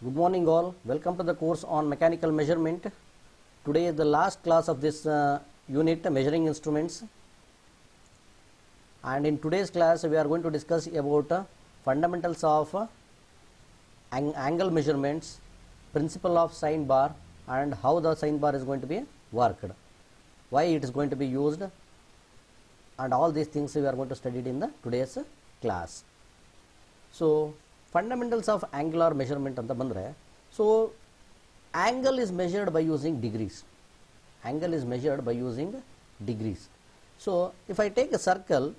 Good morning all. Welcome to the course on mechanical measurement. Today is the last class of this unit, measuring instruments. And in today's class we are going to discuss about fundamentals of angle measurements, principle of sine bar, and how the sine bar is going to be worked, why it is going to be used, and all these things we are going to study in the today's class. So fundamentals of angular measurement anta bandre, so angle is measured by using degrees. Angle is measured by using degrees. So if I take a circle,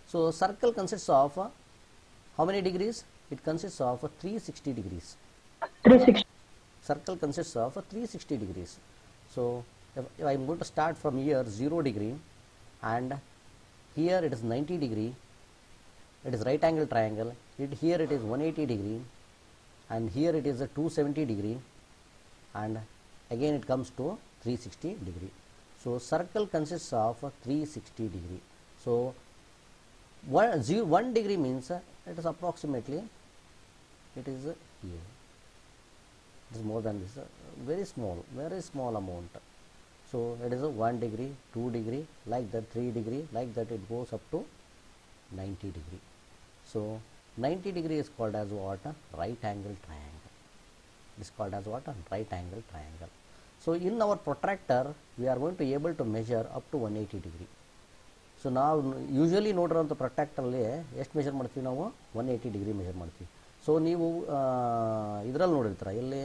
so circle consists of how many degrees? It consists of 360 degrees. 360. Circle consists of 360 degrees. So if I am going to start from here 0 degree, and here it is 90 degree, it is right angle triangle, here it is 180 degree, and here it is a 270 degree, and again it comes to 360 degree. So circle consists of 360 degree. So 1 degree means it is approximately, it is here, it is more than this, very small amount. So it is a 1 degree, 2 degree, like that 3 degree, like that it goes up to 90 degree. So 90 degree is called as what? Right angle triangle. It is called as what? Right angle triangle. So in our protractor we are going to be able to measure up to 180 degree. So now usually ನೋಡಿರೋಂಥ ಪ್ರೊಟ್ರಾಕ್ಟರಲ್ಲಿ ಎಷ್ಟು measure ಮಾಡ್ತೀವಿ ನಾವು? 180 degree measure ಮಾಡ್ತೀವಿ. So ನೀವು ಇದರಲ್ಲಿ ನೋಡಿರ್ತೀರ, ಎಲ್ಲಿ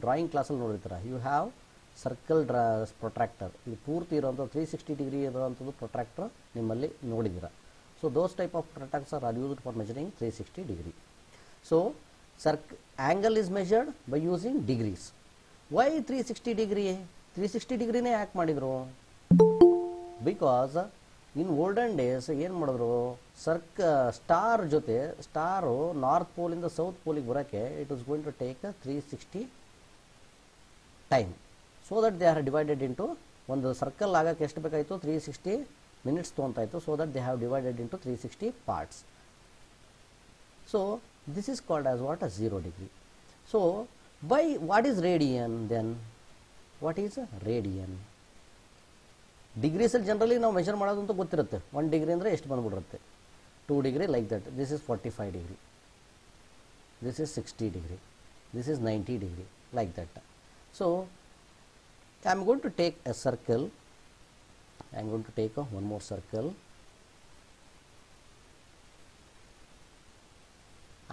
drawing ಕ್ಲಾಸಲ್ಲಿ ನೋಡಿರ್ತೀರ, ಯು ಹ್ಯಾವ್ ಸರ್ಕಲ್ ಪ್ರೊಟ್ರಾಕ್ಟರ್, ಇದು ಪೂರ್ತಿ ಇರೋಂಥ 360 ಡಿಗ್ರಿ ಇರೋವಂಥದ್ದು ಪ್ರೊಟ್ರಾಕ್ಟರ್ ನಿಮ್ಮಲ್ಲಿ ನೋಡಿದ್ದೀರ. So those type of protractors are used for measuring 360 degree. So angle is measured by using degrees. Why 360 degree? 360 ಡಿಗ್ರಿನೇ ಯಾಕೆ ಮಾಡಿದರು? ಬಿಕಾಸ್ ಇನ್ ಓಲ್ಡನ್ ಡೇಸ್ ಏನು ಮಾಡಿದ್ರು, ಸ್ಟಾರ್ ಜೊತೆ ಸ್ಟಾರು ನಾರ್ತ್ ಪೋಲಿಂದ ಸೌತ್ ಪೋಲಿಗೆ ಬರೋಕ್ಕೆ it was going to take 360 time. So that they are divided into, ಒಂದು ಸರ್ಕಲ್ ಆಗೋಕ್ಕೆ ಎಷ್ಟು ಬೇಕಾಯಿತು? 360 ಮಿನಿಟ್ಸ್ ತೊಗೊತಾಯಿತು. So that they have divided into 360 parts. So this is called as what? 0 degree. So by what is radian then? What is radian? ಡಿಗ್ರೀಸಲ್ಲಿ generally ನಾವು measure ಮಾಡೋದು ಅಂತ ಗೊತ್ತಿರುತ್ತೆ. 1 ಡಿಗ್ರಿ ಅಂದರೆ ಎಷ್ಟು ಬಂದುಬಿಡುತ್ತೆ, 2 degree like that, this is 45 degree, this is 60 degree, this is 90 degree, like that. So I am going to take a circle, I am going to take one more circle,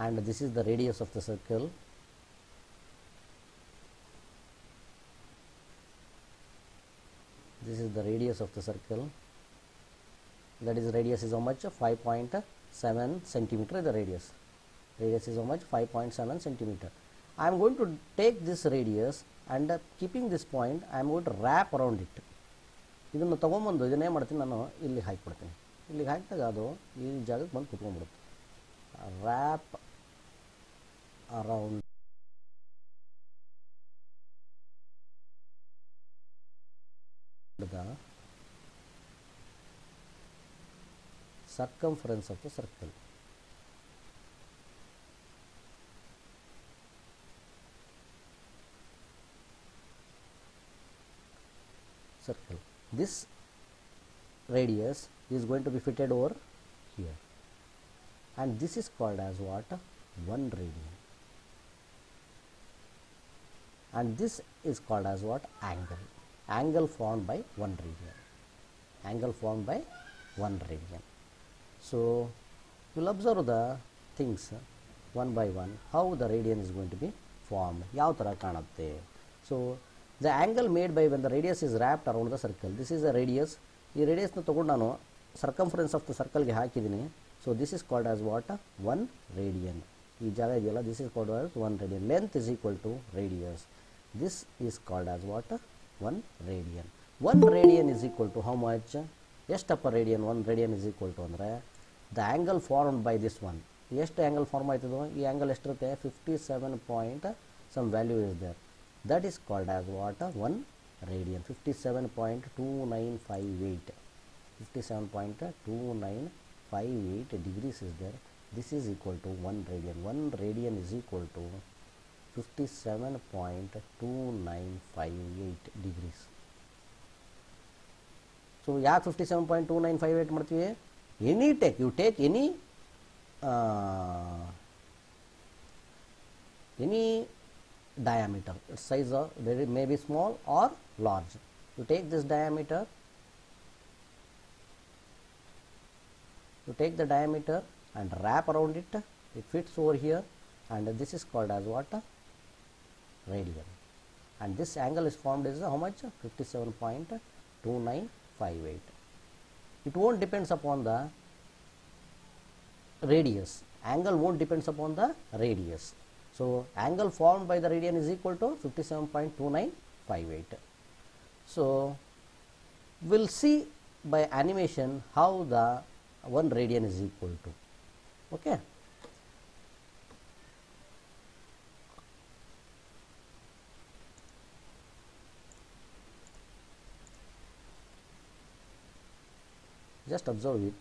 and this is the radius of the circle. This is the radius of the circle, that is radius is how much? 5.7 centimeter is the radius. Radius is how much? 5.7 centimeter. I am going to take this radius and keeping this point I am going to wrap around it. ಇದನ್ನು ತೊಗೊಂಬಂದು ಇದನ್ನೇ ಮಾಡ್ತೀನಿ ನಾನು, ಇಲ್ಲಿಗೆ ಹಾಕಿಬಿಡ್ತೀನಿ. ಇಲ್ಲಿಗೆ ಹಾಕಿದಾಗ ಅದು ಈ ಜಾಗಕ್ಕೆ ಬಂದು ಕುತ್ಕೊಂಡ್ಬಿಡುತ್ತೆ. Wrap around the circumference of the circle. This radius is going to be fitted over here, and this is called as what? 1 radian, and this is called as what? Angle. Angle formed by 1 radian. Angle formed by 1 radian. So you will observe the things one by one, how the radian is going to be formed. ಯಾವ ಥರ ಕಾಣುತ್ತೆ? So the angle made by when the radius is wrapped around the circle, this is the radius. ಈ ರೇಡಿಯಸ್ನ ತೊಗೊಂಡು ನಾನು circumference of the ಸರ್ಕಲ್ಗೆ ಹಾಕಿದ್ದೀನಿ. So this is called as what? 1 radian. ಈ ಜಾಗ ಇದೆಯಲ್ಲ, this is called as 1 radian. Length is equal to radius. This is called as what? 1 radian. 1 radian is equal to how much? ಎಷ್ಟಪ್ಪ radian? 1 radian is equal to ಅಂದರೆ the angle formed by this one. ಎಷ್ಟು angle form ಆಯ್ತದೋ? ಈ angle ಎಷ್ಟಿರುತ್ತೆ? 57 point some value is there. That is called as what? 1 radian. 57.2958. 57.2958. 2.58 degrees is there. This is equal to 1 radian. 1 radian is equal to 57.2958 degrees. So ಯಾಕೆ 57.2958 ಮಾಡ್ತೀವಿ? Any take, you take any diameter, its size of may be small or large. You take this diameter, you take the diameter and wrap around it, it fits over here, and this is called as what? Radian. And this angle is formed as how much? 57.2958. It won't depends upon the radius. Angle won't depends upon the radius. So angle formed by the radian is equal to 57.2958. So we'll see by animation how the 1 radian is equal to. Okay. Just observe it.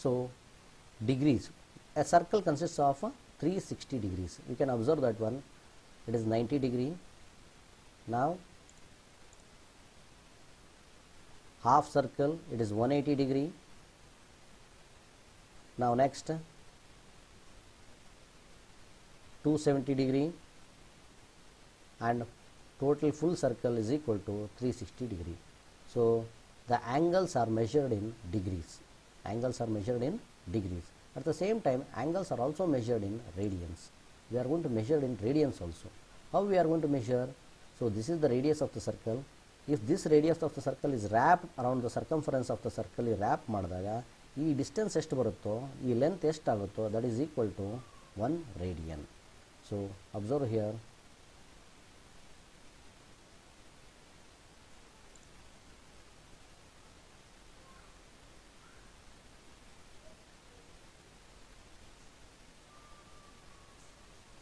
So degrees, a circle consists of 360 degrees. You can observe that one, it is 90 degree. Now half circle, it is 180 degree. Now next 270 degree, and total full circle is equal to 360 degree. So the angles are measured in degrees. Angles are measured in degrees. At the same time, angles are also measured in radians. We are going to measure in radians also. How we are going to measure? So this is the radius of the circle. If this radius of the circle is wrapped around the circumference of the circle, wrap ಮಾಡಿದಾಗ ಈ distance ಎಷ್ಟು ಬರುತ್ತೋ, ಈ length ಎಷ್ಟು ಆಗುತ್ತೋ, that is equal to 1 radian. So observe here.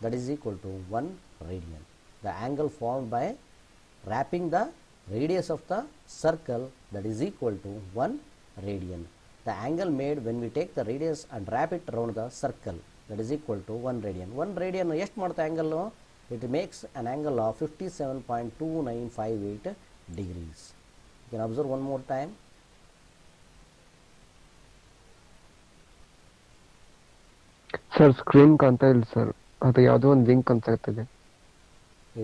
That is equal to 1 radian. The angle formed by wrapping the radius of the circle, that is equal to 1 radian. The angle made when we take the radius and wrap it around the circle, that is equal to 1 radian. 1 radian ಎಷ್ಟು ಮಾಡುತ್ತೆ angle? It makes an angle of 57.2958 degrees. You can observe one more time. Sir screen ಕಾಣ್ತಾ ಇಲ್ಲ sir, ಅದು ಯಾವುದೋ ಒಂದು link ಅಂತ ಆಗ್ತದೆ.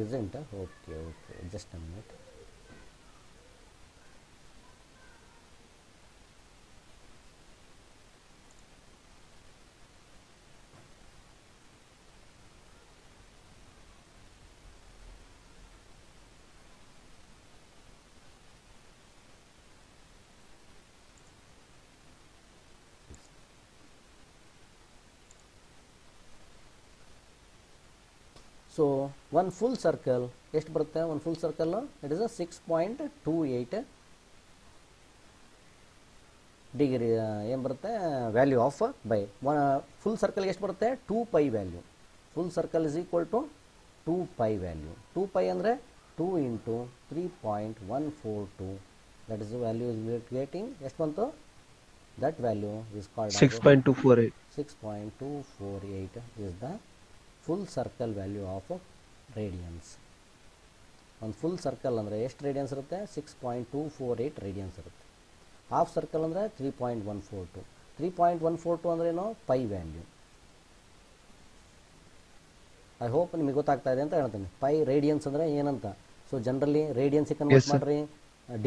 Isn't? Okay, just a minute. So one full circle ಎಷ್ಟು ಬರುತ್ತೆ? one full circle it is a 6.28 degree ಏನು ಬರುತ್ತೆ value of by full circle ಎಷ್ಟು ಬರುತ್ತೆ? 2 pi value. Full circle is equal to 2 pi value. 2 pi ಅಂದರೆ 2 into 3.142, that is the value is getting ಎಷ್ಟು ಬಂತು? That value is called 6.248. 6.248 is the full circle value of radians. ಒಂದು full circle ಅಂದರೆ ಎಷ್ಟು radiance ಇರುತ್ತೆ? 6.248 radiance ಇರುತ್ತೆ. Half circle ಅಂದರೆ 3.142. 3.142 ಅಂದ್ರೆ ಏನು? Pi value. ಐ ಹೋಪ್ ನಿಮಗೆ ಗೊತ್ತಾಗ್ತಾ ಇದೆ ಅಂತ ಹೇಳ್ತೀನಿ. ಪೈ ರೇಡಿಯನ್ಸ್ ಅಂದರೆ ಏನಂತ. ಸೊ ಜನರಲಿ ರೇಡಿಯನ್ಸಿಗೆ ಕನ್ವರ್ಟ್ ಮಾಡಿರಿ,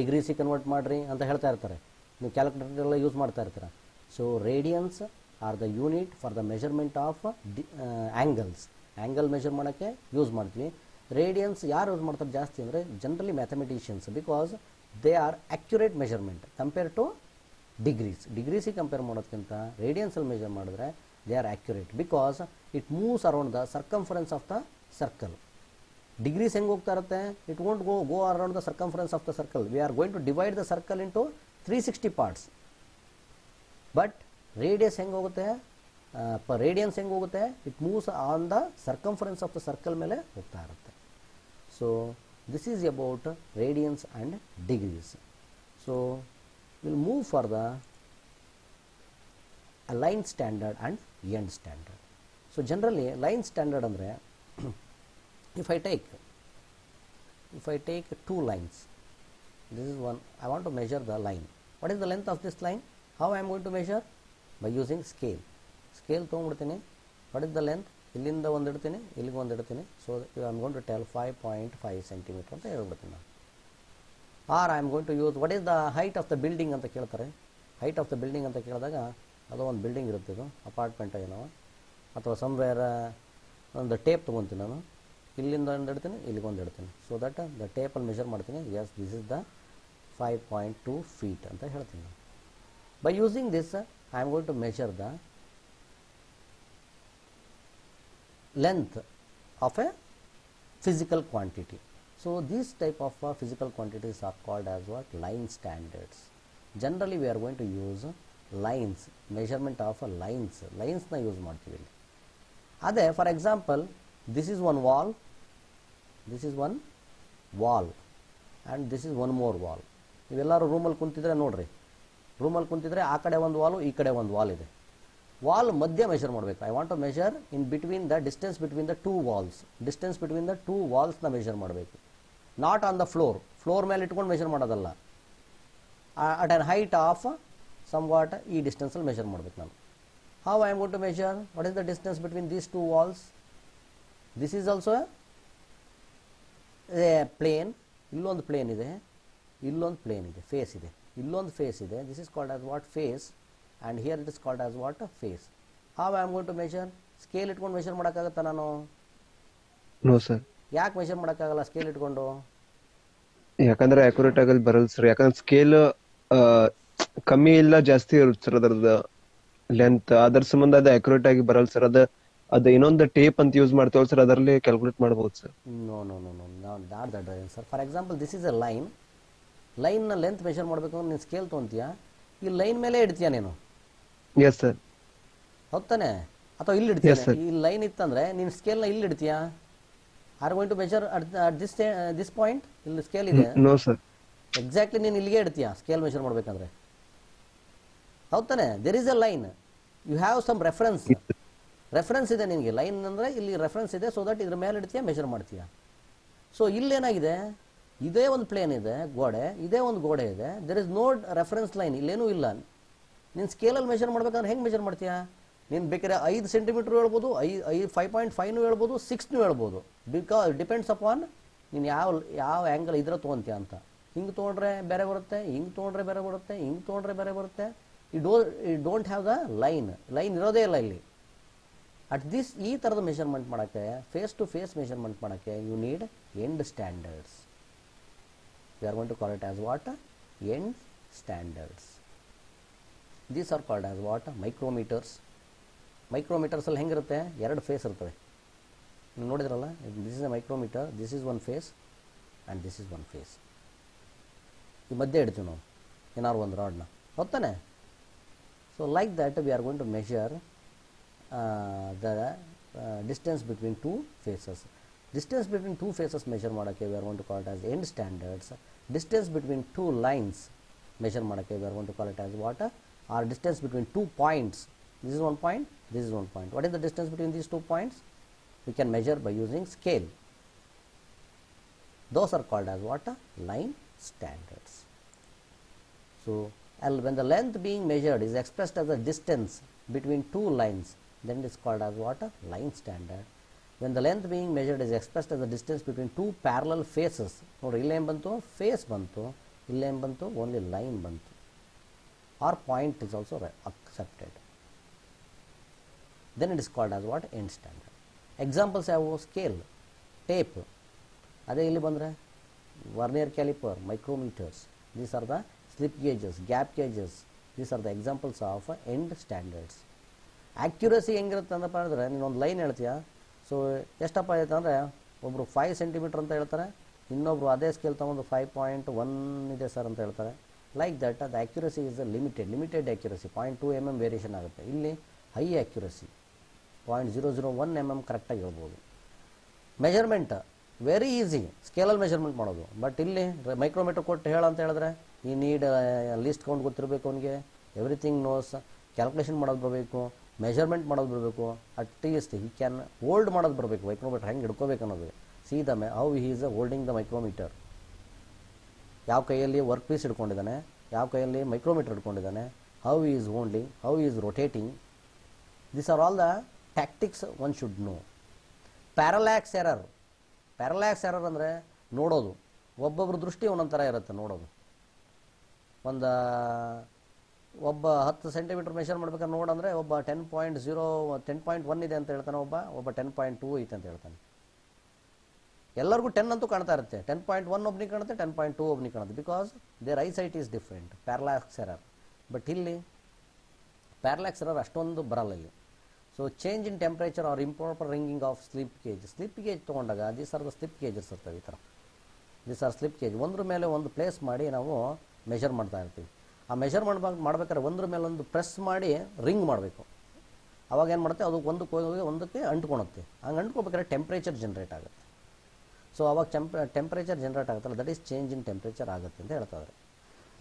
ಡಿಗ್ರೀಸಿಗೆ ಕನ್ವರ್ಟ್ ಮಾಡಿರಿ ಅಂತ ಹೇಳ್ತಾ ಇರ್ತಾರೆ. ನೀವು ಕ್ಯಾಲ್ಕುಲೇಟರ್ ಎಲ್ಲ ಯೂಸ್ ಮಾಡ್ತಾ ಇರ್ತೀರ. So radians are the unit for the measurement of angles. Angle measure ಮಾಡೋಕ್ಕೆ ಯೂಸ್ ಮಾಡ್ತೀವಿ. ರೇಡಿಯನ್ಸ್ ಯಾರು ಯೂಸ್ ಮಾಡ್ತಾರೆ ಜಾಸ್ತಿ ಅಂದರೆ generally mathematicians, because they are accurate measurement compare to degrees. ಡಿಗ್ರೀಸಿಗೆ ಕಂಪೇರ್ ಮಾಡೋದಕ್ಕಿಂತ ರೇಡಿಯನ್ಸಲ್ಲಿ ಮೆಜರ್ ಮಾಡಿದ್ರೆ they are accurate, because it moves around the circumference of the circle. Degrees ಹೆಂಗೆ ಹೋಗ್ತಾ ಇರುತ್ತೆ? It won't go around the circumference of the circle. We are going to divide the circle into 360 parts. But radius ಹೆಂಗೆ ಹೋಗುತ್ತೆ? Radiance ಹೆಂಗೆ ಹೋಗುತ್ತೆ? It moves on the circumference of the circle ಮೇಲೆ ಹೋಗ್ತಾ ಇರುತ್ತೆ. So this is about radiance and degrees. So will move for the a line standard and end standard. So generally line standard andre if I take two lines, this is one, I want to measure the line. What is the length of this line? How I am going to measure? By using scale. Scale ತೊಗೊಂಡ್ಬಿಡ್ತೀನಿ. What is the length? ಇಲ್ಲಿಂದ ಒಂದು ಇಡ್ತೀನಿ, ಇಲ್ಲಿಗೆ ಒಂದು ಇಡ್ತೀನಿ. So I am going to tell 5.5 centimeter ಅಂತ ಹೇಳ್ಬಿಡ್ತೀನಿ ನಾನು. Or I am going to use what is the height of the building ಅಂತ ಕೇಳ್ತಾರೆ. Height of the building ಅಂತ ಕೇಳಿದಾಗ ಅದು ಒಂದು ಬಿಲ್ಡಿಂಗ್ ಇರುತ್ತೆ, ಇದು ಅಪಾರ್ಟ್ಮೆಂಟ್ ಏನೋ ಅಥವಾ ಸಮ್ವೇರ್ ಒಂದು ಟೇಪ್ ತೊಗೊತೀನಿ ನಾನು, ಇಲ್ಲಿಂದ ಒಂದು ಇಡ್ತೀನಿ, ಇಲ್ಲಿಗೆ ಒಂದು ಇಡ್ತೀನಿ. ಸೊ ದಟ್ ದ ಟೇಪಲ್ಲಿ ಮೆಷರ್ ಮಾಡ್ತೀನಿ. Yes, this is the 5.2 feet ಅಂತ ಹೇಳ್ತೀನಿ ನಾನು. By using this I am going to measure the length of a physical quantity. So these type of physical quantities are called as what? Line standards. Generally we are going to use lines, measurement of lines na use ಮಾಡ್ತೀವಿ ಇಲ್ಲಿ. ಅದೇ for example this is one wall, this is one wall and this is one more wall. ನೀವೆಲ್ಲರೂ ರೂಮಲ್ಲಿ ಕುಂತಿದ್ರೆ ನೋಡ್ರಿ, ರೂಮಲ್ಲಿ ಕುಂತಿದ್ರೆ ಆ ಕಡೆ ಒಂದು ವಾಲು, ಈ ಕಡೆ ಒಂದು ವಾಲ್ ಇದೆ. ವಾಲ್ ಮಧ್ಯ ಮೆಷರ್ ಮಾಡಬೇಕು. I want to measure in between the distance between the two walls. Distance between the two ವಾಲ್ಸ್ನ ಮೆಷರ್ ಮಾಡಬೇಕು. ನಾಟ್ ಆನ್ ದ ಫ್ಲೋರ್ ಮೇಲೆ ಇಟ್ಕೊಂಡು ಮೆಷರ್ ಮಾಡೋದಲ್ಲ. At an height of somewhat ಈ ಡಿಸ್ಟೆನ್ಸಲ್ಲಿ ಮೆಷರ್ ಮಾಡಬೇಕು ನಾನು. How I am going to measure? What is the distance between these two walls? This is also a plane. ಇಲ್ಲೊಂದು plane ಇದೆ, ಇಲ್ಲೊಂದು ಪ್ಲೇನ್ ಇದೆ, ಫೇಸ್ ಇದೆ, ಇಲ್ಲೊಂದು ಫೇಸ್ ಇದೆ. This is called as what? Face. And here it is called as what? Face. How I am going to measure? Scale ಇಟ್ಕೊಂಡು measure ಮಾಡೋಕ್ಕಾಗತ್ತಾ ನಾನು? No sir. ಯಾಕೆ ಮೆಷರ್ ಮಾಡೋಕ್ಕಾಗಲ್ಲ ಸ್ಕೇಲ್ ಇಟ್ಕೊಂಡು? ಯಾಕಂದ್ರೆ ಅಕ್ಯುರೇಟ್ ಆಗಲ್ ಬರಲ್ಲ ಸರ್. ಯಾಕಂದ್ರೆ ಸ್ಕೇಲ್ ಕಮ್ಮಿ ಇಲ್ಲ ಜಾಸ್ತಿ ಇರುತ್ತೆ ಸರ್ ಅದರದ ಲೆಂತ್. ಅದ್ರ ಸಂಬಂಧ ಅದು ಅಕ್ಯುರೇಟ್ ಆಗಿ ಬರಲ್ಲ ಸರ್. ಅದು ಇನ್ನೊಂದು ಟೇಪ್ ಅಂತ ಯೂಸ್ ಮಾಡ್ತೇವಲ್ಲ ಸರ್, ಅದರಲ್ಲಿ ಕ್ಯಾಲ್ಕುಲೇಟ್ ಮಾಡಬಹುದು sir. No no no no not that sir. For example this is a line. ಲೈನ್ನ ಲೆಂತ್ ಮೆಷರ್ ಮಾಡಬೇಕು ಅಂದ್ರೆ ನೀನು ಸ್ಕೇಲ್ ತೊಗೊಂತೀಯಾ, ಈ ಲೈನ್ ಮೇಲೆ ಇಡ್ತೀಯಾ ನೀನು? Yes sir. ಹೌದಾನೆ? ಅಥವಾ ಇಲ್ಲಿ ಇಡ್ತೀಯ? ಈ ಲೈನ್ ಇತ್ತಂದ್ರೆ ನೀನು ಸ್ಕೇಲ್ನ ಇಲ್ಲಿ ಇಡ್ತೀಯಾ? Are going to measure at this point? ಇಲ್ಲಿ ಸ್ಕೇಲ್ ಇದೆ. No sir. ಎಕ್ಸಾಕ್ಟ್ಲಿ ನೀನು ಇಲ್ಲಿಗೆ ಇಡ್ತೀಯಾ ಸ್ಕೇಲ್ ಮೆಷರ್ ಮಾಡ್ಬೇಕಂದ್ರೆ? ಹೌದಾನೆ? There is a line, you have some reference. Reference ಇದೆ ನಿನಗೆ. ಲೈನ್ ಅಂದರೆ ಇಲ್ಲಿ ರೆಫರೆನ್ಸ್ ಇದೆ, ಸೊ ದಟ್ ಇದ್ರ ಮೇಲೆ ಇಡ್ತೀಯಾ, ಮೆಷರ್ ಮಾಡ್ತೀಯಾ. ಸೊ ಇಲ್ಲೇನಾಗಿದೆ, ಇದೇ ಒಂದು ಪ್ಲೇನ್ ಇದೆ, ಗೋಡೆ, ಇದೇ ಒಂದು ಗೋಡೆ ಇದೆ, there is no reference line, ಇಲ್ಲೇನೂ ಇಲ್ಲ. ನೀನು ಸ್ಕೇಲಲ್ಲಿ ಮೆಷರ್ ಮಾಡ್ಬೇಕಂದ್ರೆ ಹೆಂಗೆ ಮೆಷರ್ ಮಾಡ್ತೀಯಾ? ನೀನು ಬೇಕಾದ್ರೆ 5 ಸೆಂಟಿಮೀಟ್ರ್ ಹೇಳ್ಬೋದು, 5.5 ಹೇಳ್ಬೋದು, 6 ಹೇಳ್ಬೋದು. ಡಿಪೆಂಡ್ಸ್ ಅಪಾನ್ ನೀನು ಯಾವ ಆ್ಯಂಗಲ್ ಇದ್ರೆ ತೊಗೊತೀಯ ಅಂತ. ಹಿಂಗೆ ತೊಗೊಂಡ್ರೆ ಬೇರೆ ಬರುತ್ತೆ, ಹಿಂಗೆ ತೊಗೊಂಡ್ರೆ ಬೇರೆ ಬರುತ್ತೆ, ಹಿಂಗೆ ತೊಗೊಂಡ್ರೆ ಬೇರೆ ಬರುತ್ತೆ. ಈ ಡೋಂಟ್ ಹ್ಯಾವ್ ದ ಲೈನ್ ಇರೋದೇ ಇಲ್ಲ ಇಲ್ಲಿ. ಅಟ್ ದಿಸ್ ಈ ಥರದ ಮೆಷರ್ಮೆಂಟ್ ಮಾಡೋಕ್ಕೆ, ಫೇಸ್ ಟು ಫೇಸ್ ಮೆಷರ್ಮೆಂಟ್ ಮಾಡೋಕ್ಕೆ you need end standards. We are going to call it as what? End standards. These are called as what? Micrometers. Micrometers ಅಲ್ಲಿ ಹೆಂಗಿರುತ್ತೆ? ಎರಡು ಫೇಸ್ ಇರ್ತವೆ. ನೀವು ನೋಡಿದ್ರಲ್ಲ, this is a micrometer, this is one face and this is one face. ಈ ಮಧ್ಯೆ ಇಡ್ತೀವಿ ನಾವು ಏನಾದ್ರು ಒಂದು ರಾಡ್ನ, ಹೌದಾನೆ? So like that we are going to measure the distance between two faces. Distance between two faces measure ಮಾಡೋಕ್ಕೆ we are going to call it as end standards. Distance between two lines measure ಮಾಡೋಕ್ಕೆ we are going to call it as what? Or distance between 2 points. This is one point, this is one point. What is the distance between these 2 points? We can measure by using scale. Those are called as what? Line standards. So when the length being measured is expressed as a distance between two lines, then it is called as what? Line standard. When the length being measured is expressed as the distance between two parallel faces, ನೋಡಿ ಇಲ್ಲೇನು ಬಂತು? Face ಬಂತು. ಇಲ್ಲೇನು ಬಂತು? Only line ಬಂತು. Or point is also accepted. Then it is called as what? End standard. Examples ಯಾವುವು? Scale, tape. ಅದೇ ಇಲ್ಲಿ ಬಂದರೆ vernier caliper, micrometers. These are the slip gauges, gap gauges. These are the examples of end standards. Accuracy ಹೆಂಗಿರುತ್ತೆ ಅಂದಪ್ಪ ಅಂದರೆ, ನೀನೊಂದು line ಹೇಳ್ತೀಯಾ, so ಎಷ್ಟಪ್ಪ ಆಯ್ತು ಅಂದರೆ ಒಬ್ಬರು 5 ಸೆಂಟಿಮೀಟ್ರ್ ಅಂತ ಹೇಳ್ತಾರೆ, ಇನ್ನೊಬ್ರು ಅದೇ ಸ್ಕೇಲ್ ತೊಗೊಂಡು 5.1 ಇದೆ ಸರ್ ಅಂತ ಹೇಳ್ತಾರೆ. Like that the accuracy is limited accuracy. 0.2 mm variation ಆಗುತ್ತೆ. ಇಲ್ಲಿ ಹೈ ಅಕ್ಯುರಸಿ 0.001 mm ಕರೆಕ್ಟಾಗಿ ಹೇಳ್ಬೋದು. ಮೆಜರ್ಮೆಂಟ್ ವೆರಿ ಈಸಿ, ಸ್ಕೇಲಲ್ಲಿ ಮೆಜರ್ಮೆಂಟ್ ಮಾಡೋದು. ಬಟ್ ಇಲ್ಲಿ ಮೈಕ್ರೋಮೀಟರ್ ಕೊಟ್ಟು ಹೇಳಂತ ಹೇಳಿದ್ರೆ ಈ ನೀಡ್ ಲೀಸ್ಟ್ ಕೌಂಟ್ ಗೊತ್ತಿರಬೇಕು ಅವನಿಗೆ, ಎವ್ರಿಥಿಂಗ್ ನೋಸ್, ಕ್ಯಾಲ್ಕುಲೇಷನ್ ಮಾಡೋದು ಬರಬೇಕು, ಮೆಜರ್ಮೆಂಟ್ ಮಾಡೋದು ಬರಬೇಕು, ಅಟ್ಲೀಸ್ಟ್ ಹಿ ಕ್ಯಾನ್ ಹೋಲ್ಡ್ ಮಾಡೋದು ಬರಬೇಕು, ಮೈಕ್ರೋಮೀಟರ್ ಹೆಂಗೆ ಹಿಡ್ಕೋಬೇಕು ಅನ್ನೋದು. See the how he is holding the micrometer, ಯಾವ ಕೈಯಲ್ಲಿ ವರ್ಕ್ ಪೀಸ್ ಹಿಡ್ಕೊಂಡಿದ್ದಾನೆ, ಯಾವ ಕೈಯಲ್ಲಿ ಮೈಕ್ರೋಮೀಟರ್ ಹಿಡ್ಕೊಂಡಿದ್ದಾನೆ, how is holding, how is rotating. This are all the tactics one should know. Parallax error, parallax error ಅಂದರೆ ನೋಡೋದು, ಒಬ್ಬೊಬ್ಬರ ದೃಷ್ಟಿ ಒಂದೊಂದು ಥರ ಇರುತ್ತೆ ನೋಡೋದು. ಒಬ್ಬ 10 ಸೆಂಟಿಮೀಟರ್ ಮೆಷರ್ ಮಾಡ್ಬೇಕಾದ್ರೆ ನೋಡಂದರೆ ಒಬ್ಬ 10.1 ಇದೆ ಅಂತ ಹೇಳ್ತಾನೆ, ಒಬ್ಬ 10.2 ಐತೆ ಅಂತ ಹೇಳ್ತಾನೆ. ಎಲ್ಲರಿಗೂ 10 ಅಂತೂ ಕಾಣ್ತಾ ಇರುತ್ತೆ, 10.1 ಒಬ್ನಿಗೆ ಕಾಣುತ್ತೆ, 10.2 ಒಬ್ನಿಗೆ ಕಾಣುತ್ತೆ, because their eyesight is different. Parallax error. But ಇಲ್ಲಿ ಪ್ಯಾರಲ್ಯಾಕ್ಸ್ ಎರರ್ ಅಷ್ಟೊಂದು ಬರಲ್ಲ ಇಲ್ಲಿ. So change in temperature or improper wringing of slip gauge. Slip gauge ತೊಗೊಂಡಾಗ these are the slip gauges ಇರ್ತವೆ ಈ ಥರ. These are slip gauge. ಒಂದ್ರ ಮೇಲೆ ಒಂದು ಪ್ಲೇಸ್ ಮಾಡಿ ನಾವು ಮೆಷರ್ ಮಾಡ್ತಾ ಇರ್ತೀವಿ. ಆ ಮೆಷರ್ ಮಾಡ್ಬೇಕಾದ್ರೆ ಒಂದ್ರ ಮೇಲೆ ಒಂದು ಪ್ರೆಸ್ ಮಾಡಿ ರಿಂಗ್ ಮಾಡಬೇಕು. ಅವಾಗ ಏನು ಮಾಡುತ್ತೆ, ಅದು ಒಂದಕ್ಕೆ ಅಂಟ್ಕೊಳುತ್ತೆ. ಹಂಗೆ ಅಂಟ್ಕೋಬೇಕಾದ್ರೆ ಟೆಂಪ್ರೇಚರ್ ಜನರೇಟ್ ಆಗುತ್ತೆ. ಸೊ ಅವಾಗ ಟೆಂಪ್ರೇಚರ್ ಜನರೇಟ್ ಆಗುತ್ತಲ್ಲ, that is change in temperature ಆಗುತ್ತೆ ಅಂತ ಹೇಳ್ತಾ ಇದ್ದಾರೆ.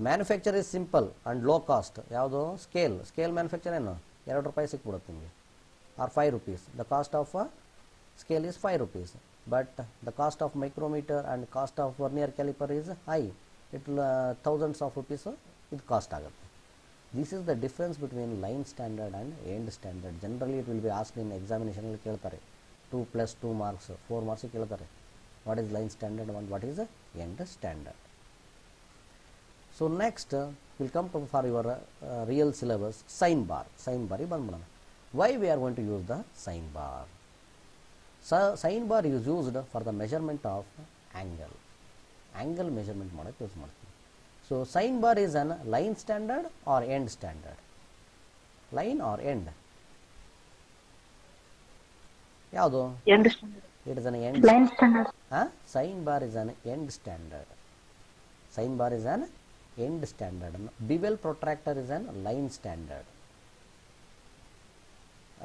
Manufacture is simple and low cost. ಯಾವುದು ಸ್ಕೇಲ್ ಮ್ಯಾನುಫ್ಯಾಕ್ಚರ್ ಏನು ₹2 ಸಿಕ್ಬಿಡುತ್ತೆ ನಿಮಗೆ, or ₹5. The cost of scale is ₹5, but the cost of micrometer and cost of vernier caliper is high. It thousands of rupees ಇದು cost ಆಗುತ್ತೆ. This is the difference between line standard and end standard. Generally it will be asked in ಎಕ್ಸಾಮಿನೇಷನಲ್ಲಿ ಕೇಳ್ತಾರೆ. 2+2 marks, 4 ಮಾರ್ಕ್ಸಿಗೆ ಕೇಳ್ತಾರೆ. What is line standard and what is end standard. So next we'll come to for your real syllabus sign bar. Sign bar ಬಂದ್ಬಿಡೋಣ. Why we are going to use the sign bar? So sign bar is used for the measurement of angle measurement ಮಾಡೋಕ್ಕೆ use ಮಾಡ್ತೀವಿ. So sign bar is an line standard or end standard? Line or end? ಯಾವುದು? End standard. It is an end. Line standard. Sign bar is an end standard. Sign bar is an end standard. Bevel protractor is an line standard.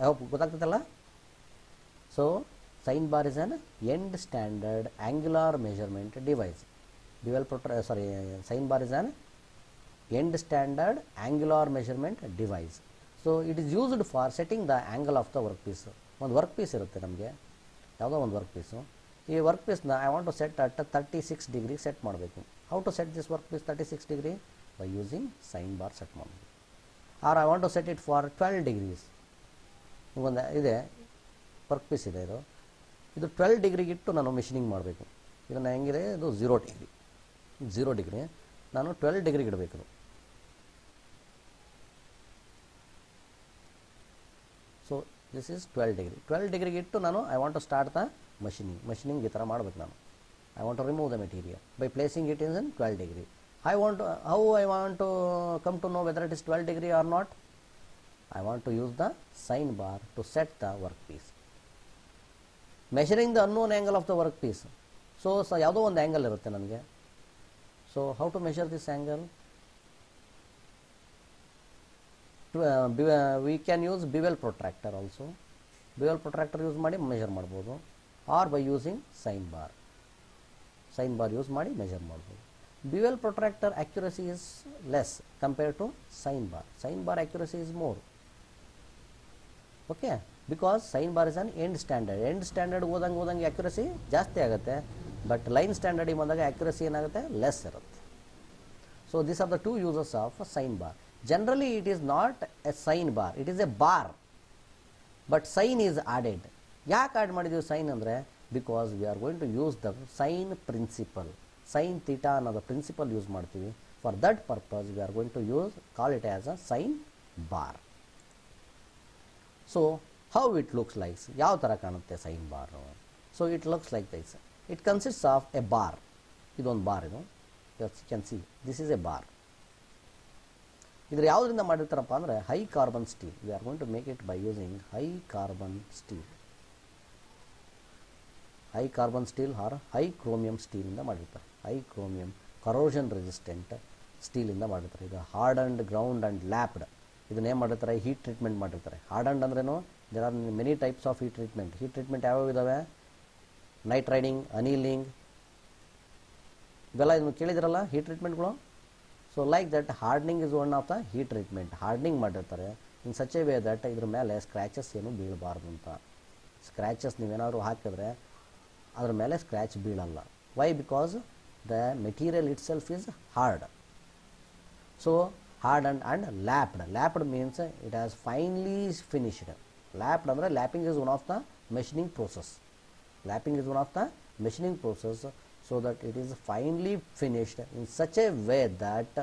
I hope ಗೊತ್ತಾಗ್ತದಲ್ಲ. So sign bar is an end standard angular measurement device. Sign bar is an end standard angular measurement device. So it is used for setting the angle of the workpiece. ಒಂದು work piece ಇರುತ್ತೆ ನಮಗೆ, ಯಾವುದೋ ಒಂದು work piece. ಈ work ಪೀಸ್ನ I want to set at 36 degree set ಮಾಡಬೇಕು. How to set this work piece 36 degree? By using sine bar set ಮಾಡಬೇಕು. Or I want to set it for 12 degrees. ಒಂದು ಇದೆ ವರ್ಕ್ ಪೀಸ್ ಇದೆ, ಇದು 12 ಡಿಗ್ರಿಗಿಟ್ಟು ನಾನು machining ಮಾಡಬೇಕು. ಇದನ್ನು ಹೆಂಗಿದೆ, ಇದು 0 ಡಿಗ್ರಿ ನಾನು 12 ಡಿಗ್ರಿಗೆ ಇಡಬೇಕು. So this is 12 degree. 12 ಡಿಗ್ರಿಗೆ ಇಟ್ಟು ನಾನು I want to start the machining ಈ ಥರ ಮಾಡಬೇಕು ನಾನು. I want to remove the material by placing it in 12 degree. I want to come to know whether it is 12 degree or not. I want to use the sign bar to set the workpiece. Measuring the unknown angle of the workpiece. So ಯಾವುದೋ ಒಂದು angle ಇರುತ್ತೆ ನನಗೆ. So how to measure this angle? We can use bevel protractor also. Bevel protractor use ಮಾಡಿ measure ಮಾಡ್ಬೋದು, or by using sine bar. Sine bar use ಮಾಡಿ measure ಮಾಡ್ಬೋದು. Bevel protractor accuracy is less compared to sign bar. Sign bar accuracy is more. Okay, because sign bar is an end standard. End standard ಹೋದಂಗೆ accuracy ಜಾಸ್ತಿ ಆಗುತ್ತೆ, but line standard ಬಂದಾಗ accuracy ಏನಾಗುತ್ತೆ, less ಇರುತ್ತೆ. So these are the two uses of a sign bar. Generally it is not a sign bar, it is a bar, but sign is added. ಯಾಕೆ add ಮಾಡಿದ್ದೀವಿ sine ಅಂದರೆ, because we are going to use the sine principle. Sine theta ಅನ್ನೋದು principle use ಮಾಡ್ತೀವಿ. For that purpose we are going to call it as a sine bar. So how it looks likes, ಯಾವ ಥರ ಕಾಣುತ್ತೆ sine bar? So it looks like this. It consists of a bar. ಇದೊಂದು bar, ಇದು you can see this is a bar. ಇದ್ರ ಯಾವುದರಿಂದ ಮಾಡಿರ್ತಾರಪ್ಪ ಅಂದರೆ high carbon steel. We are going to make it by using high carbon steel. High carbon steel or high chromium ಸ್ಟೀಲಿಂದ ಮಾಡಿರ್ತಾರೆ. High chromium corrosion resistant ಸ್ಟೀಲಿಂದ ಮಾಡಿರ್ತಾರೆ. ಇದು hard and ground and lapped. ಇದನ್ನೇನು ಮಾಡಿರ್ತಾರೆ, ಹೀಟ್ ಟ್ರೀಟ್ಮೆಂಟ್ ಮಾಡಿರ್ತಾರೆ. Hard and ಅಂದ್ರೇನು, there are many types of heat treatment. Heat treatment ಯಾವ್ಯಾವ ಇದ್ದಾವೆ? ನೈಟ್ ರೈಡಿಂಗ್, ಅನೀಲಿಂಗ್, ಇವೆಲ್ಲ ಇದನ್ನು ಕೇಳಿದಿರಲ್ಲ ಹೀಟ್ ಟ್ರೀಟ್ಮೆಂಟ್ಗಳು. So like that hardening is one of the heat treatment. Hardening ಮಾಡಿರ್ತಾರೆ. ಇನ್ ಸಚ್ ಎ ವೇ ದಟ್ ಇದ್ರ ಮೇಲೆ ಸ್ಕ್ರ್ಯಾಚಸ್ ಏನು ಬೀಳಬಾರ್ದು ಅಂತ. ಸ್ಕ್ರ್ಯಾಚಸ್ ನೀವೇನಾದ್ರು ಹಾಕಿದ್ರೆ ಅದ್ರ ಮೇಲೆ ಸ್ಕ್ರ್ಯಾಚ್ ಬೀಳಲ್ಲ. Why? Because the material itself is hard. So hardened and lapped. Lapped means it has finely finished. Lapped ಅಂದರೆ lapping is one of the machining process. Lapping is one of the machining process so that it is finely finished in such a way that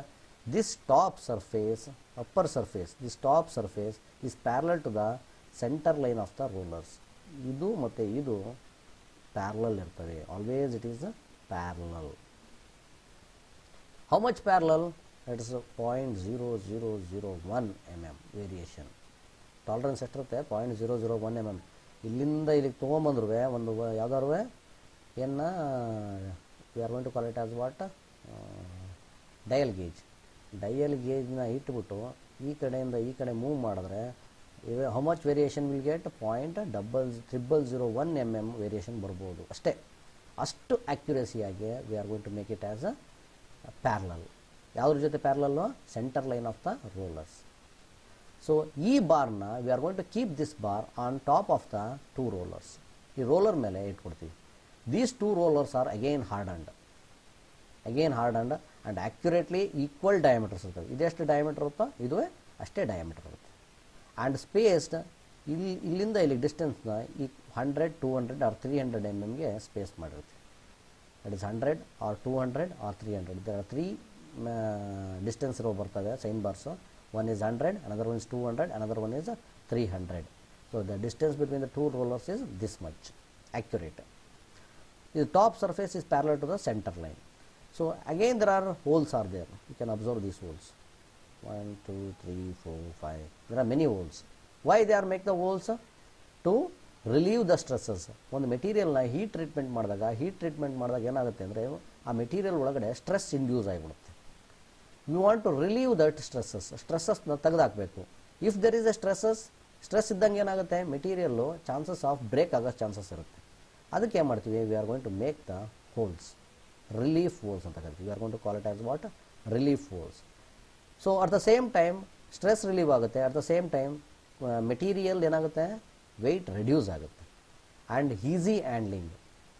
this top surface, upper surface, this top surface is parallel to the center line of the rollers. ಇದು ಮತ್ತು ಇದು parallel ಇರ್ತವೆ. Always it is parallel. How much parallel? That is 0.0001 mm variation. Tolerance ಎಷ್ಟಿರುತ್ತೆ? 0.001 mm. ಇಲ್ಲಿಂದ ಇಲ್ಲಿಗೆ ತೊಗೊಂಬಂದ್ರು ಒಂದು ಯಾವ್ದಾರು ಏನು we are going to call it as what, dial gauge. Dial ಗೇಜ್ನ ಇಟ್ಬಿಟ್ಟು ಈ ಕಡೆಯಿಂದ ಈ ಕಡೆ ಮೂವ್ ಮಾಡಿದ್ರೆ how much variation will get? 0.0001 mm variation ಬರ್ಬೋದು ಅಷ್ಟೇ. ಅಷ್ಟು ಆ್ಯಕ್ಯುರೇಸಿಯಾಗಿ we are going to make it as a parallel. ಯಾವುದ್ರ ಜೊತೆ parallel? Centre line of the rollers. So ಈ ಬಾರ್ನ we are going to keep this bar on top of the two rollers. ಈ roller ಮೇಲೆ ಇಟ್ಕೊಡ್ತೀವಿ. These two rollers are again hardened and accurately equal diameters ಇರ್ತವೆ. ಇದೆಷ್ಟು diameter ಇರುತ್ತೋ ಇದುವೇ ಅಷ್ಟೇ ಡಯಾಮೀಟರ್ ಇರುತ್ತೆ. ಆ್ಯಂಡ್ ಸ್ಪೇಸ್ಡ್ ಇಲ್ಲಿಂದ ಇಲ್ಲಿಗೆ ಡಿಸ್ಟೆನ್ಸ್ನ ಈ 100, 200 ಆರ್ 300 mm ಸ್ಪೇಸ್ ಮಾಡಿರುತ್ತೆ. That is 100 or 200 or 300. there are 3 distance ಇರೋ ಬರ್ತವೆ sine bars. One is 100, another one is 200, another one is 300. So the distance between the two rollers is this much accurate. The top surface is parallel to the center line. So again there are holes are there. You can observe these holes. 1, 2, 3, 4, 5. There are many holes. Why they are make the holes? To relieve the stresses. ಒಂದು ಮೆಟೀರಿಯಲ್ನ heat treatment ಮಾಡಿದಾಗ ಏನಾಗುತ್ತೆ ಅಂದರೆ ಆ material ಒಳಗಡೆ stress induce ಆಗಿಬಿಡುತ್ತೆ. We want to relieve that ಸ್ಟ್ರೆಸ್ಸಸ್ನ ತೆಗೆದಾಕಬೇಕು. If there is a stress ಇದ್ದಂಗೆ ಏನಾಗುತ್ತೆ, ಮೆಟೀರಿಯಲ್ಲು ಚಾನ್ಸಸ್ ಆಫ್ ಬ್ರೇಕ್ ಆಗೋ ಚಾನ್ಸಸ್ ಇರುತ್ತೆ. ಅದಕ್ಕೆ ಏನು ಮಾಡ್ತೀವಿ? We are going to make the holes, relief holes ಅಂತ ಕರಿತೀವಿ. We are going to call it as what? Relief holes. So at the same time stress relieve ಆಗುತ್ತೆ, at the same time material ಏನಾಗುತ್ತೆ? Weight reduce ಆಗುತ್ತೆ. And easy handling,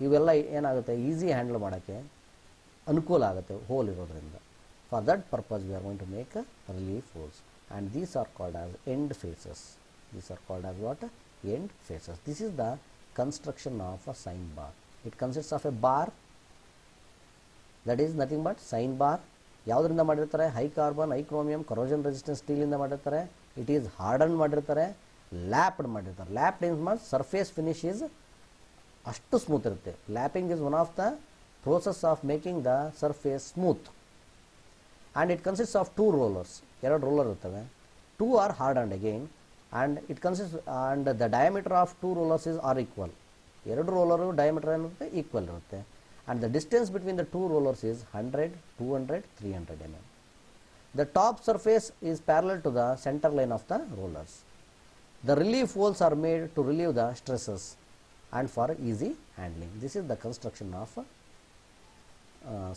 ಇವೆಲ್ಲ ಏನಾಗುತ್ತೆ? Easy handle ಮಾಡೋಕ್ಕೆ ಅನುಕೂಲ ಆಗುತ್ತೆ ಹೋಲ್ ಇರೋದ್ರಿಂದ. For that purpose we are going to make relief holes. And these are called as end faces. These are called as what? End faces. This is the construction of a sine bar. It consists of a bar that is nothing but sine bar. ಯಾವುದರಿಂದ ಮಾಡಿರ್ತಾರೆ? High carbon, high chromium, corrosion resistance ಸ್ಟೀಲಿಂದ ಮಾಡಿರ್ತಾರೆ. It is harden ಮಾಡಿರ್ತಾರೆ, lapped ಮಾಡಿರ್ತಾರೆ. Lapped ಇನ್ಸ್ means surface finish is ಅಷ್ಟು smooth ಇರುತ್ತೆ. Lapping is one of the process of making the surface smooth. And it consist of 2 rollers. 2 roller ಇರ್ತವೆ. 2 are hardened again. And it consists, and the diameter of 2 rollers are equal. 2 rollers diameter ಏನಿರುತ್ತೆ? Equal ಇರುತ್ತೆ. And the distance between the 2 rollers is 100, 200, 300 mm. The top surface is parallel to the center line of the rollers. The relief holes are made to relieve the stresses and for easy handling. This is the construction of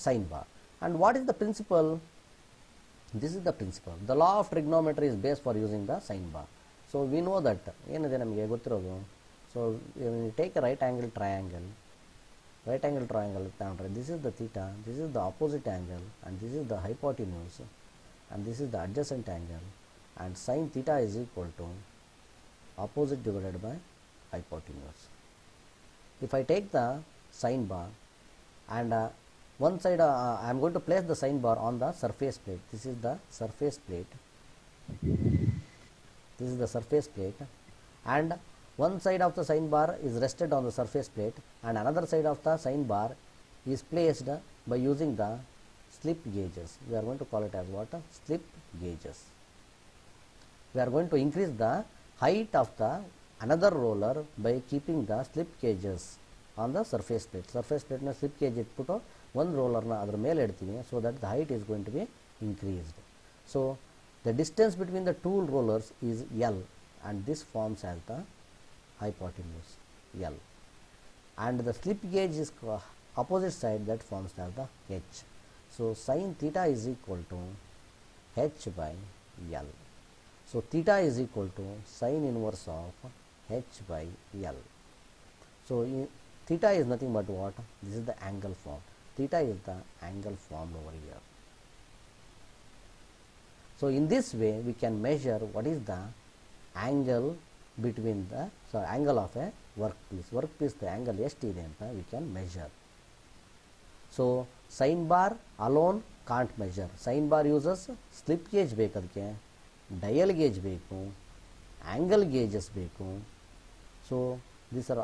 sine bar. And what is the principle? This is the principle. The law of trigonometry is based for using the sine bar. So we know that ಏನಿದೆ ನಮಗೆ ಗೊತ್ತಿರೋದು. So take a right angle triangle ತಗೊಂಡ್ರೆ this is the theta, this is the opposite angle, and this is the hypotenuse, and this is the adjacent angle, and sine theta is equal to opposite divided by hypotenuse. If I take the sine bar and one side I am going to place the sine bar on the surface plate. This is the surface plate. This is the surface plate, and one side of the sine bar is rested on the surface plate, and another side of the sine bar is placed by using the slip gauges. We are going to call it as what? Slip gauges. We are going to increase the height of the another roller by keeping the slip gauges on the surface plate. Surface plate na slip gauge itbiಟ್ಟು ಒಂದು ರೋಲರ್ನ ಅದರ ಮೇಲೆ ಇಡ್ತೀವಿ, so that the height is going to be increased. So the distance between the two rollers is L, and this forms as the hypotenuse L, and the slip gauge is opposite side, that forms as the H. So sin theta is equal to H by L. So theta is equal to sine inverse of h by L. So theta is nothing but what? This is the angle form. Theta is the angle formed over here. So in this way we can measure what is the angle between the angle of a workpiece the angle ಎಷ್ಟಿದೆ ಅಂತ we can measure. So sine bar alone can't measure. Sine bar uses slip gauge ಬೇಕು, ಅದಕ್ಕೆ dial gauge ಬೇಕು, angle gauges ಬೇಕು. So these are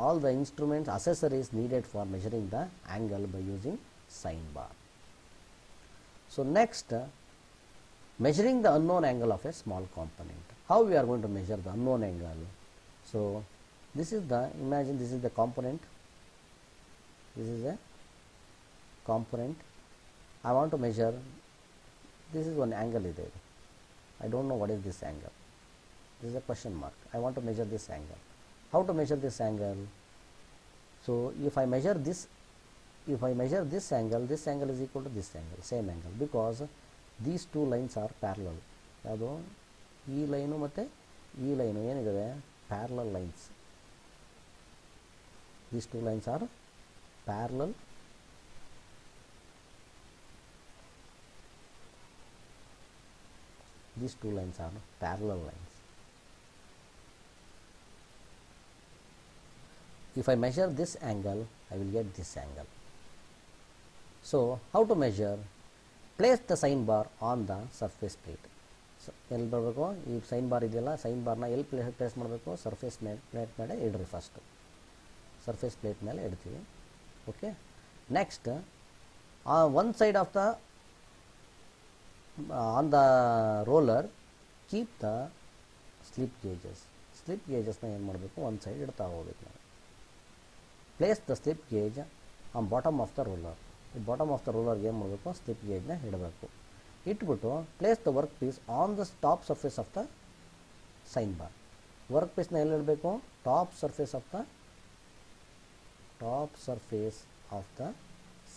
all the instruments, accessories needed for measuring the angle by using sine bar. So next, measuring the unknown angle of a small component. How we are going to measure the unknown angle? So this is the, imagine this is the component, this is a component. I want to measure, this is one angle is there. I don't know what is this angle. This is a question mark. I want to measure this angle. How to measure this angle? So if I measure this angle is equal to this angle, same angle, because these two lines are parallel. ಯಾವುದು ಈ line ಮತ್ತು ಈ line ಏನಿದೆ parallel lines. These two lines are parallel. These two lines are parallel lines. If I measure this angle, I will get this angle. So how to measure? Place the sine bar on the surface plate. ಎಲ್ಲಿ ಬರಬೇಕು, ಈ sine bar ಇದೆಯಲ್ಲ, sign ಬಾರ್ನ ಎಲ್ಲಿ place ಮಾಡಬೇಕು, surface plate ಮೇಲೆ ಇಡ್ರಿ. First surface plate ಮೇಲೆ ಇಡ್ತೀವಿ. Okay, next one side of the on the roller keep the slip ಗೇಜಸ್ನ ಏನು ಮಾಡಬೇಕು, ಒಂದು ಸೈಡ್ ಇಡ್ತಾ ಹೋಗ್ಬೇಕು ನಾವು. Place the slip gauge on bottom of the roller. ಈ ಬಾಟಮ್ ಆಫ್ ದ ರೋಲರ್ಗೆ ಏನು ಮಾಡಬೇಕು, ಸ್ಲಿಪ್ ಗೇಜ್ನ ಇಡಬೇಕು. ಇಟ್ಬಿಟ್ಟು place the work piece on the top surface of the sine bar. Work ಪೀಸ್ನ ಎಲ್ಲಿ ಇಡಬೇಕು, top surface of the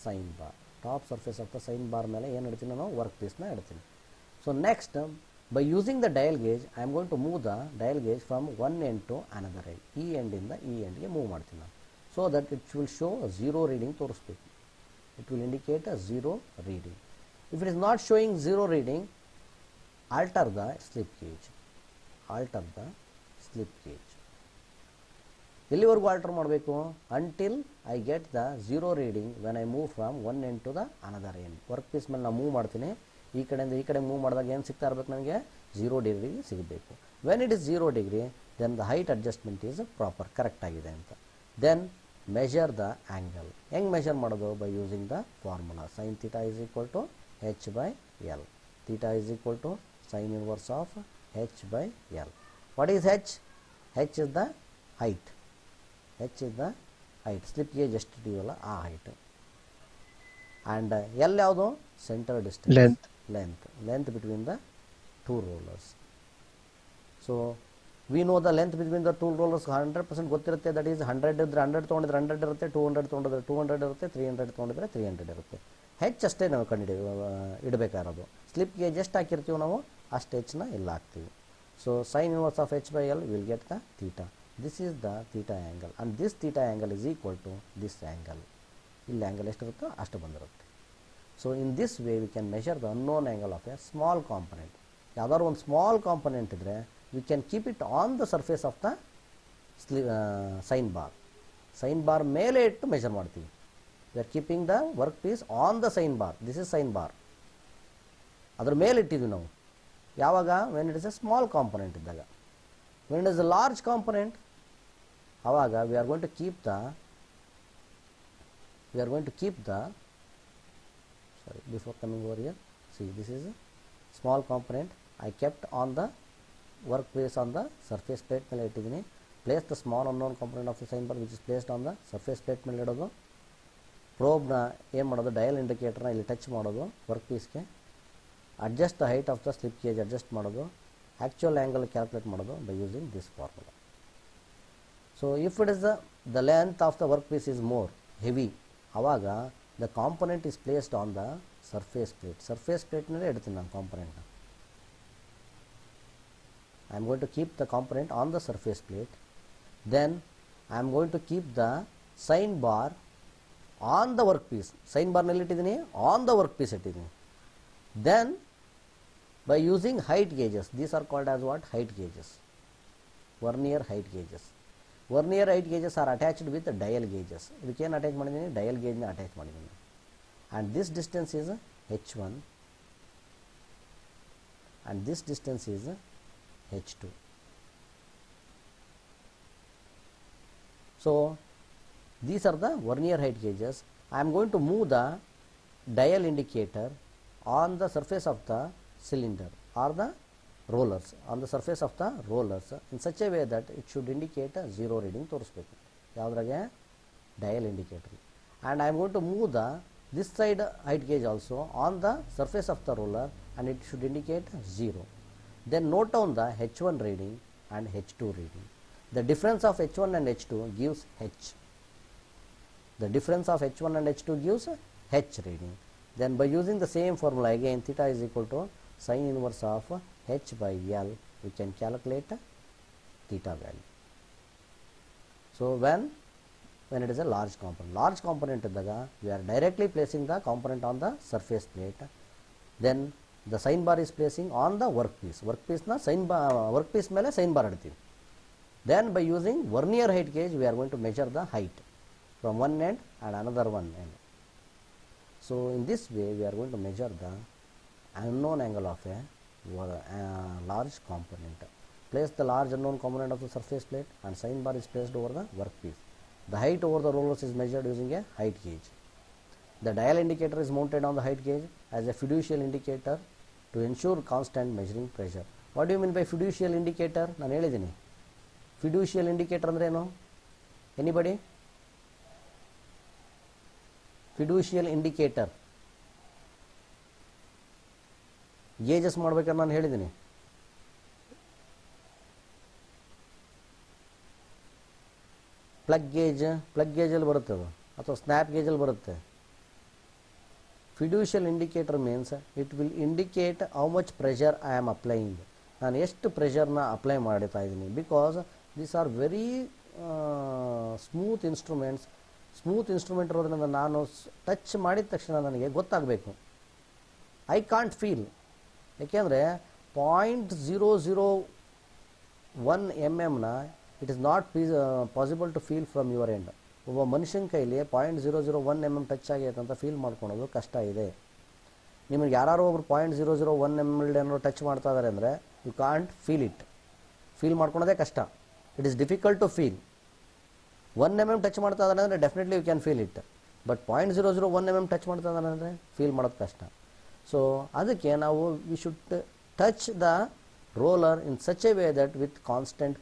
sine bar. Top surface of the sine bar ಮೇಲೆ ಏನು ಇಡ್ತೀನಿ ನಾನು, ವರ್ಕ್ ಪೀಸ್ನ ಇಡ್ತೀನಿ. So next, by using the dial gauge I am going to move the dial gauge from one end to another end. ಈ ಎಂಡಿಂದ ಈ ಎಂಡ್ಗೆ ಮೂವ್ ಮಾಡ್ತೀನಿ ನಾನು. So that it will show zero reading ತೋರಿಸ್ಬೇಕು. It will indicate a zero reading. If it is not showing zero reading, alter the slip gauge. ಎಲ್ಲಿವರೆಗೂ alter ಮಾಡಬೇಕು, until I get the zero reading when I move from one end to the another end. Work piece ಮೇಲೆ ನಾನು move ಮಾಡ್ತೀನಿ, ಈ ಕಡೆಯಿಂದ ಈ ಕಡೆ move ಮಾಡಿದಾಗ ಏನು ಸಿಗ್ತಾ ಇರಬೇಕು, ನನಗೆ 0 ಡಿಗ್ರಿ ಸಿಗಬೇಕು. When it is 0 degree, then the height adjustment is proper, correct ಆಗಿದೆ ಅಂತ. Then measure the angle. ಹೆಂಗೆ ಮೆಷರ್ ಮಾಡೋದು, by using the formula sine theta is equal to h by L. Theta is equal to sine inverse of h by L. What is h? H is the height. Slip gauge ಎಷ್ಟು ಇದೆಯಲ್ಲ ಆ height. And L ಯಾವುದು, center distance. Length between the two rollers. So we know the length between the two rollers 100% ಗೊತ್ತಿರುತ್ತೆ. That is 100 ಇದ್ರೆ 100 ತೊಗೊಂಡಿದ್ರೆ 100 ಇರುತ್ತೆ, 200 ತೊಗೊಂಡಿದ್ರೆ 200 ಇರುತ್ತೆ, 300 ತೊಗೊಂಡಿದ್ರೆ 300 ಇರುತ್ತೆ. ಹೆಚ್ಚು ಅಷ್ಟೇ ನಾವು ಇಡಬೇಕಾಗಿರೋದು. ಸ್ಲಿಪ್ ಗೇಜ್ ಎಷ್ಟು ಹಾಕಿರ್ತೀವಿ ನಾವು, ಅಷ್ಟು ಹೆಚ್ಚನ್ನ ಇಲ್ಲಿ ಹಾಕ್ತೀವಿ. So sine inverse of h by L will get the theta. This is the theta angle and this theta angle is equal to this angle. ಇಲ್ಲಿ ಆ್ಯಂಗಲ್ ಎಷ್ಟಿರುತ್ತೋ ಅಷ್ಟು ಬಂದಿರುತ್ತೆ. So in this way we can measure the unknown angle of a small component. ಯಾವ್ದಾದ್ರು ಒಂದು small component ಇದ್ದರೆ we can keep it on the surface of the sine bar ಮೇಲೆ ಇಟ್ಟು measure ಮಾಡ್ತೀವಿ. We are keeping the workpiece on the sine bar. This is sine bar. ಅದರ ಮೇಲೆ ಇಟ್ಟಿದ್ವಿ ನಾವು ಯಾವಾಗ, when it is a small component ಇದ್ದಾಗ. When it is a large component, ಆವಾಗ we are going to keep the sorry, before coming over here, see this is a small component. I kept on the workpiece on the surface plate ಮೇಲೆ ಇಟ್ಟಿದ್ದೀನಿ. Place the small unknown component of the sine bar which is placed on the surface plate ಮೇಲೆ ಇಡೋದು. ಪ್ರೋಬ್ನ ಏನು ಮಾಡೋದು, dial ಇಂಡಿಕೇಟರ್ನ ಇಲ್ಲಿ touch ಮಾಡೋದು work ಪೀಸ್ಗೆ. Adjust the height of the slip gauge adjust ಮಾಡೋದು. ಆ್ಯಕ್ಚುಯಲ್ ಆ್ಯಂಗಲ್ ಕ್ಯಾಲ್ಕುಲೇಟ್ ಮಾಡೋದು by using this formula. So if it is the length of the work piece is more heavy, ಆವಾಗ the component is placed on the surface ಪ್ಲೇಟ್ನಲ್ಲಿ ಇಡ್ತೀನಿ ನಾನು ಕಾಂಪೊನೆಂಟ್ನ. I am going to keep the component on the surface plate. Then I am going to keep the sign bar on the workpiece. Sign bar nalli ittidini, on the workpiece ittidini. Then by using height gauges, these are called as what? Height gauges. Vernier height gauges. Vernier height gauges are attached with dial gauges. ಇದಕ್ಕೆ ಏನು attach ಮಾಡಿದ್ದೀನಿ? Dial ಗೇಜ್ನ attach ಮಾಡಿದ್ದೀನಿ. And this distance is h1 and this distance is h2. So these are the vernier height gauges. I am going to move the dial indicator on the surface of the cylinder or the rollers, on the surface of the rollers in such a way that it should indicate a zero reading ತೋರಿಸಬೇಕು. ಯಾವುದ್ರಾಗೆ? Dial indicator. And I am going to move the this side height gauge also on the surface of the roller and it should indicate 0. Then note down the h1 reading and h2 reading. The difference of h1 and h2 gives h. The difference of h1 and h2 gives h reading. Then by using the same formula again, theta is equal to sin inverse of h by L, we can calculate theta value. So when it is a large component iddaga, we are directly placing the component on the surface plate. Then the sign bar is placing on the workpiece. Workpiece na sign bar, workpiece mele sign bar idthivi. Then by using vernier height gauge, we are going to measure the height from one end and another one end. So in this way, we are going to measure the unknown angle of a large component. Place the large unknown component of the surface plate and sign bar is placed over the workpiece. The height over the rollers is measured using a height gauge. The dial indicator is mounted on the height gauge as a fiducial indicator to ensure constant measuring pressure. What do you mean by fiducial indicator? ನಾನು ಹೇಳಿದ್ದೀನಿ. Fiducial indicator ಅಂದ್ರೆ ಏನು? Anybody? Fiducial indicator. Gauges ಮಾಡ್ಬೇಕಾದ್ರೆ ನಾನು ಹೇಳಿದ್ದೀನಿ. Plug ಗೇಜಲ್ಲಿ ಬರುತ್ತೆ ಅದು, ಅಥವಾ ಸ್ನ್ಯಾಪ್ ಗೇಜಲ್ಲಿ ಬರುತ್ತೆ. Fiducial indicator means it will indicate how much pressure I am applying. ನಾನು ಎಷ್ಟು ಪ್ರೆಷರ್ನ ಅಪ್ಲೈ ಮಾಡ್ತಾ ಇದ್ದೀನಿ. Because these are very smooth instruments. Smooth instrument ಇರೋದ್ರಿಂದ ನಾನು ಟಚ್ ಮಾಡಿದ ತಕ್ಷಣ ನನಗೆ ಗೊತ್ತಾಗಬೇಕು. I can't feel. ಏಕೆಂದರೆ 0.001 mm it is not possible to feel from your end. ಒಬ್ಬ ಮನುಷ್ಯನ ಕೈಲಿ 0.001 mm ಟಚ್ ಆಗೈತೆ ಅಂತ ಫೀಲ್ ಮಾಡ್ಕೊಳೋದು ಕಷ್ಟ ಇದೆ. ನಿಮಗೆ ಯಾರು ಒಬ್ರು 0.001 mm ಏನಾದ್ರು ಟಚ್ ಮಾಡ್ತಾ ಇದ್ದಾರೆ ಅಂದರೆ you can't feel it. Feel ಮಾಡ್ಕೊಳೋದೇ ಕಷ್ಟ. It is difficult to feel. 1 mm touch ಮಾಡ್ತಾ ಇದ್ದಾರೆ ಅಂದರೆ definitely you can feel it. But 0.001 mm touch ಮಾಡ್ತಾ ಇದ್ದಾರೆ ಅಂದರೆ ಫೀಲ್ ಮಾಡೋದು ಕಷ್ಟ. ಸೊ ಅದಕ್ಕೆ ನಾವು we should touch the roller in such a way that with constant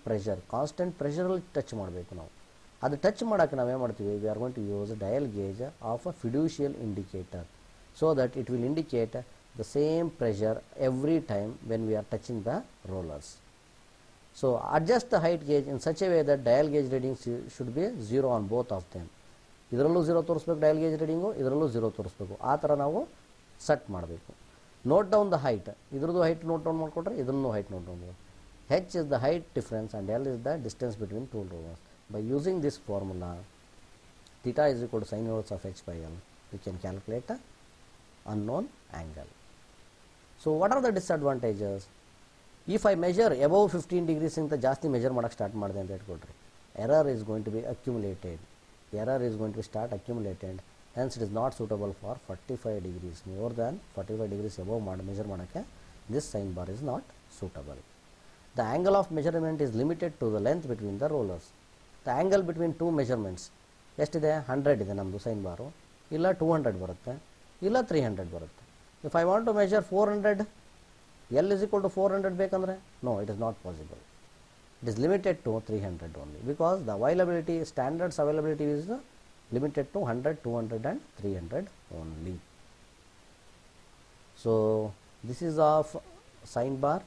ಪ್ರೆಷರಲ್ಲಿ ಟಚ್ ಮಾಡಬೇಕು ನಾವು. ಅದು ಟಚ್ ಮಾಡೋಕ್ಕೆ ನಾವೇನು ಮಾಡ್ತೀವಿ? We are going to use dial gauge of a ಫಿಡ್ಯೂಷಿಯಲ್ indicator so that it will indicate the same pressure every time when we are touching the rollers. So adjust the height gauge in such a way that dial gauge readings should be 0 on both of them. ಇದರಲ್ಲೂ 0 ತೋರಿಸ್ಬೇಕು, dial gauge reading ಇದರಲ್ಲೂ 0 ತೋರಿಸ್ಬೇಕು. ಆ ಥರ ನಾವು set ಮಾಡಬೇಕು. Note down the height. ಇದ್ರದ್ದು height note down ಮಾಡಿಕೊಟ್ರೆ ಇದನ್ನು ಹೈಟ್ ನೋಟ್ ಡೌನ್ ಮಾಡಿ. H is the height difference and L is the distance between two rollers. By using this formula, theta is equal to sin inverse of H by L, we can calculate a unknown angle. So what are the disadvantages? If I measure above 15 degrees ಇಂತ ಜಾಸ್ತಿ measure ಮಾಡೋಕ್ಕೆ start ಮಾಡಿದೆ ಅಂತ ಇಟ್ಕೊಳ್ರಿ, error is going to be accumulated. Error is going to start accumulated. Hence it is not suitable for 45 degrees. More than 45 degrees above measure ಮಾಡೋಕ್ಕೆ this sign bar is not suitable. The angle of measurement is limited to the length between the rollers. The angle between two measurements ಎಷ್ಟಿದೆ? 100 ಇದೆ ನಮ್ಮದು sign ಬಾರು. ಇಲ್ಲ 200 ಬರುತ್ತೆ, ಇಲ್ಲ 300 ಬರುತ್ತೆ. If I want to measure 400, L is equal to 400 ಬೇಕಂದ್ರೆ no, it is not possible. It is limited to 300 only because the availability, standards availability is limited to 100, 200 and 300 only. So this is of sign bar.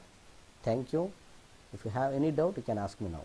Thank you. If you have any doubt, you can ask me now.